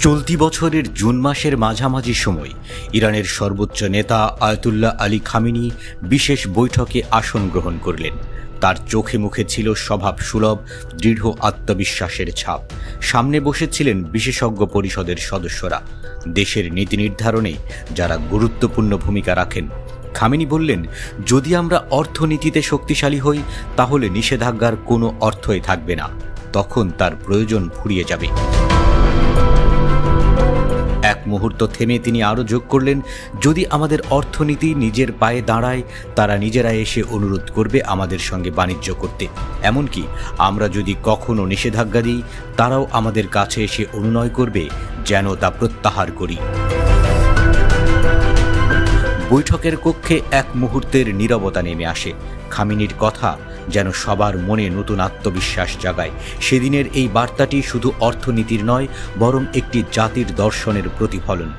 চলতি বছরের জুন মাসের মাঝামাঝি সময় ইরানের সর্বোচ্চ নেতা আয়াতুল্লাহ আলী খামেনি বিশেষ বৈঠকে আসন গ্রহণ করলেন। তার চোখে মুখে ছিল স্বভাব সুলভ দৃঢ় আত্মবিশ্বাসের ছাপ। সামনে বসেছিলেন বিশেষজ্ঞ পরিষদের সদস্যরা, দেশের নীতি নির্ধারণে যারা গুরুত্বপূর্ণ ভূমিকা রাখেন। খামেনি বললেন, যদি আমরা অর্থনীতিতে শক্তিশালী হই তাহলে নিষেধাজ্ঞার কোনো অর্থই থাকবে না, তখন তার প্রয়োজন ফুরিয়ে যাবে। এক মুহূর্ত থেমে তিনি আরও যোগ করলেন, যদি আমাদের অর্থনীতি নিজের পায়ে দাঁড়ায় তারা নিজেরা এসে অনুরোধ করবে আমাদের সঙ্গে বাণিজ্য করতে। এমনকি আমরা যদি কখনো নিষেধাজ্ঞা দিই তারাও আমাদের কাছে এসে অনুনয় করবে যেন তা প্রত্যাহার করি। বৈঠকের কক্ষে এক মুহূর্তের নীরবতা নেমে আসে। খামেনির কথা যেন সবার মনে নতুন আত্মবিশ্বাস জাগায়। সেদিনের এই বার্তাটি শুধু অর্থনীতির নয়, বরং একটি জাতির দর্শনের প্রতিফলন।